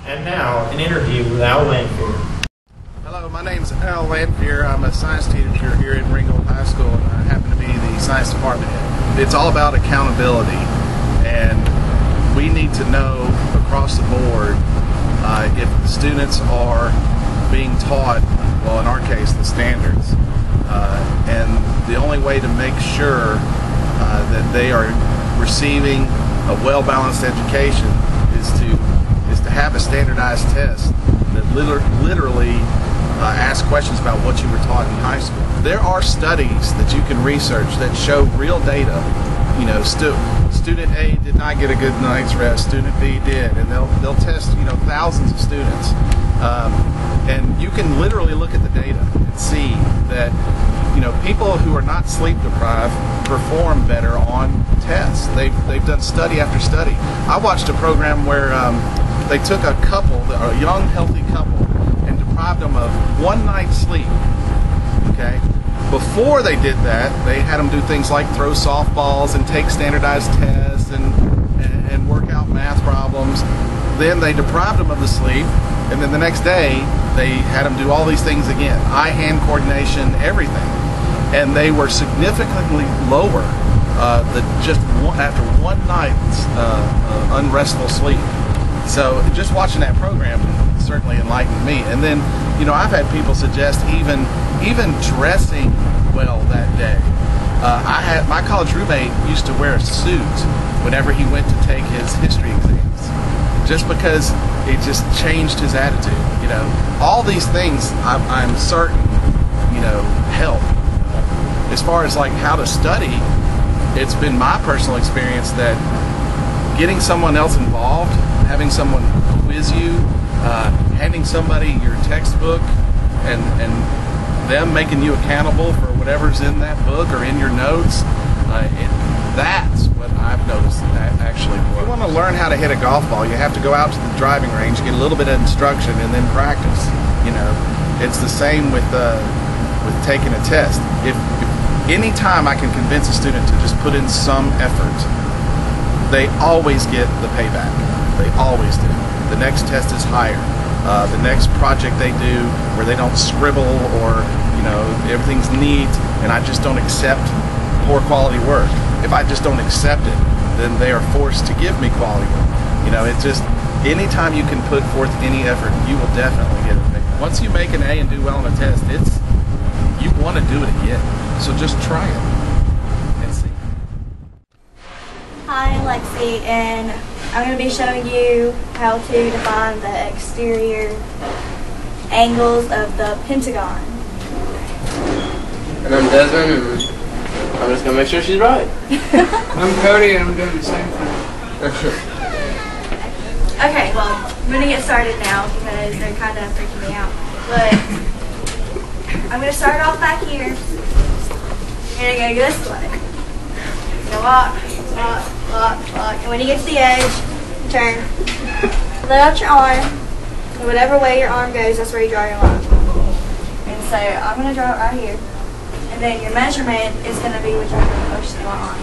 And now, an interview with Al Lanfear. Hello, my name is Al Lanfear. I'm a science teacher here at Ringgold High School, and I happen to be the science department head. It's all about accountability, and we need to know across the board if the students are being taught, well, in our case, the standards. And the only way to make sure that they are receiving a well-balanced education is to have a standardized test that literally ask questions about what you were taught in high school. There are studies that you can research that show real data. You know, student A did not get a good night's rest, student B did, and they'll test, you know, thousands of students. And you can literally look at the data and see that, you know, people who are not sleep deprived perform better on tests. They've done study after study. I watched a program where they took a couple, a young healthy couple, and deprived them of one night's sleep. Okay? Before they did that, they had them do things like throw softballs and take standardized tests and work out math problems. Then they deprived them of the sleep, and then the next day they had them do all these things again. Eye-hand coordination, everything. And they were significantly lower after one night's unrestful sleep. So just watching that program certainly enlightened me. And then, you know, I've had people suggest even dressing well that day. My college roommate used to wear a suit whenever he went to take his history exams, just because it just changed his attitude. You know, all these things I'm certain, you know, help. As far as like how to study, it's been my personal experience that getting someone else involved, having someone quiz you, handing somebody your textbook, and them making you accountable for whatever's in that book or in your notes, that's what I've noticed that actually works. If you want to learn how to hit a golf ball, you have to go out to the driving range, get a little bit of instruction, and then practice. You know, it's the same with taking a test. If any time I can convince a student to just put in some effort, they always get the payback. They always do. The next test is higher. The next project they do where they don't scribble or, you know, everything's neat and I just don't accept poor quality work. If I just don't accept it, then they are forced to give me quality work. You know, it's just, anytime you can put forth any effort, you will definitely get it. Once you make an A and do well on a test, you want to do it again. So just try it and see. Hi, I'm Lexi, and I'm going to be showing you how to define the exterior angles of the pentagon. And I'm Desmond, and I'm just going to make sure she's right. I'm Cody, and I'm doing the same thing. Okay, well, I'm going to get started now because they're kind of freaking me out. But I'm going to start off back here. You're going to go this way. You're going to walk, and when you get to the edge, you turn. Let out your arm, and whatever way your arm goes, that's where you draw your line. And so I'm going to draw it right here. And then your measurement is going to be whichever motion you want on.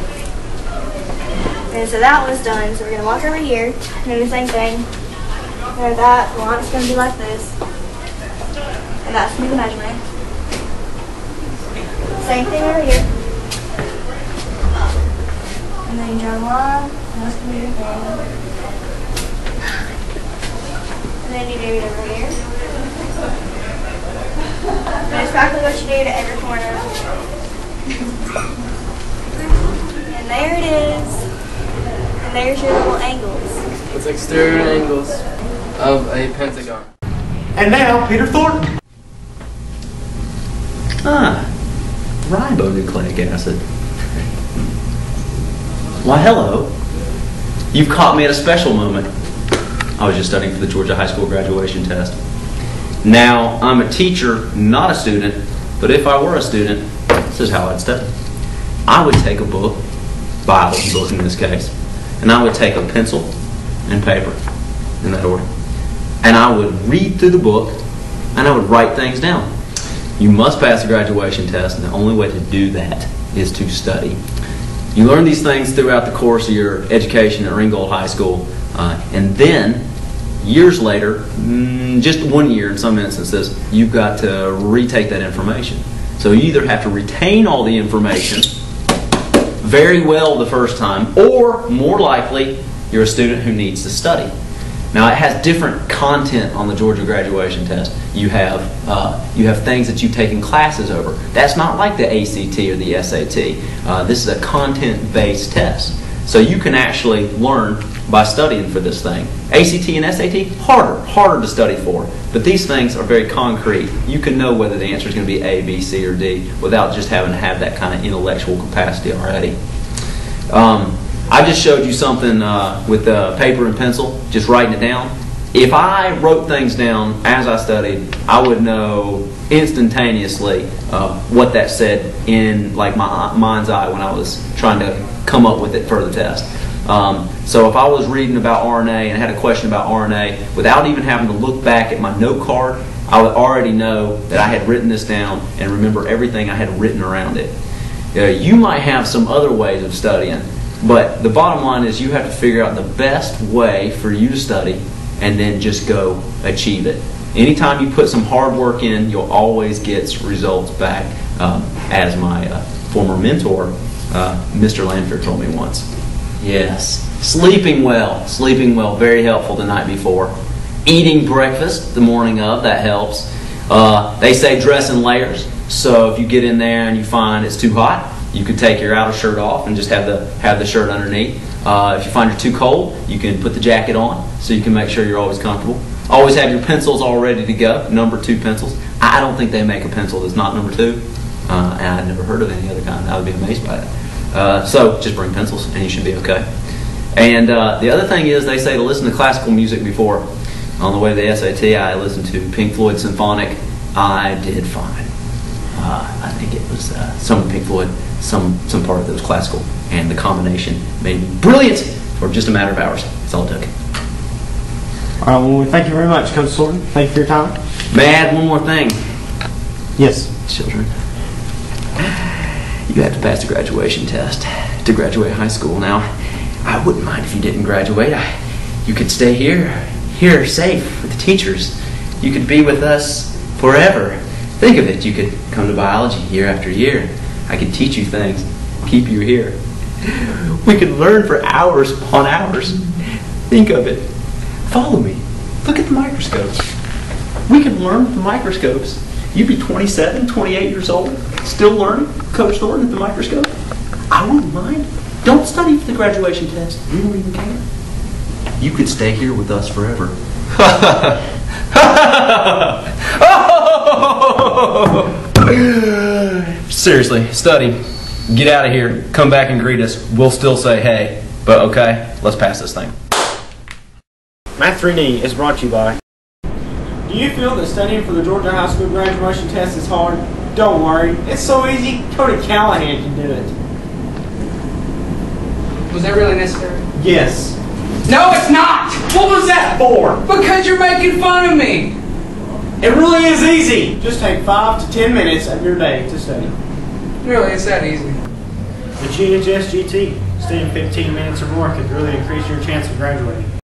And so that was done, so we're going to walk over here, and do the same thing. And that line is going to be like this. And that's going to be the measurement. Same thing over here. And then you draw a line, and that's going to be your thing. And then you do it over here. And it's practically what you do to every corner. And there it is. And there's your little angles. It's exterior angles of a pentagon. And now, Peter Thornton. Ribonucleic acid. Why, hello. You've caught me at a special moment. I was just studying for the Georgia High School graduation test. Now, I'm a teacher, not a student, but if I were a student, this is how I'd study. I would take a book, Bible book in this case, and I would take a pencil and paper, in that order, and I would read through the book, and I would write things down. You must pass the graduation test, and the only way to do that is to study. You learn these things throughout the course of your education at Ringgold High School, and then years later, just 1 year in some instances, you've got to retake that information. So you either have to retain all the information very well the first time, or more likely, you're a student who needs to study. Now, it has different content on the Georgia graduation test. You have things that you've taken classes over. That's not like the ACT or the SAT. This is a content-based test. So you can actually learn by studying for this thing. ACT and SAT, harder to study for. But these things are very concrete. You can know whether the answer is going to be A, B, C, or D without just having to have that kind of intellectual capacity already. I just showed you something with paper and pencil, just writing it down. If I wrote things down as I studied, I would know instantaneously what that said in like my mind's eye when I was trying to come up with it for the test. So if I was reading about RNA and had a question about RNA, without even having to look back at my note card, I would already know that I had written this down and remember everything I had written around it. You might have some other ways of studying, but the bottom line is you have to figure out the best way for you to study and then just go achieve it. Anytime you put some hard work in, you'll always get results back, as my former mentor, Mr. Lanfear, told me once. Yes. Sleeping well, very helpful the night before. Eating breakfast the morning of, that helps. They say dress in layers, so if you get in there and you find it's too hot, you could take your outer shirt off and just have the shirt underneath. If you find you're too cold, you can put the jacket on so you can make sure you're always comfortable. Always have your pencils all ready to go, number 2 pencils. I don't think they make a pencil that's not number 2, and I've never heard of any other kind. I would be amazed by it. So just bring pencils and you should be okay. And the other thing is they say to listen to classical music before. On the way to the SAT, I listened to Pink Floyd Symphonic. I did fine. I think it was some Pink Floyd, some part of it was classical, and the combination made me brilliant for just a matter of hours. That's all it took. All right, well, thank you very much, Coach Thornton. Thank you for your time. May I add one more thing? Yes. Children, you have to pass the graduation test to graduate high school. Now, I wouldn't mind if you didn't graduate. You could stay here safe with the teachers. You could be with us forever. Think of it, you could come to biology year after year. I could teach you things, keep you here. We could learn for hours upon hours. Think of it. Follow me. Look at the microscopes. We could learn with the microscopes. You'd be 27, 28 years old, still learning, Coach Thornton at the microscope. I wouldn't mind. Don't study for the graduation test. We don't even care. You could stay here with us forever. Seriously, study. Get out of here. Come back and greet us. We'll still say hey. But okay, let's pass this thing. Math 3D is brought to you by. Do you feel that studying for the Georgia High School graduation test is hard? Don't worry. It's so easy, Cody Callahan can do it. Was that really necessary? Yes. No, it's not! What was that for? Because you're making fun of me! It really is easy. Just take 5 to 10 minutes of your day to study. Really, it's that easy. The GHS GT. Studying 15 minutes or more could really increase your chance of graduating.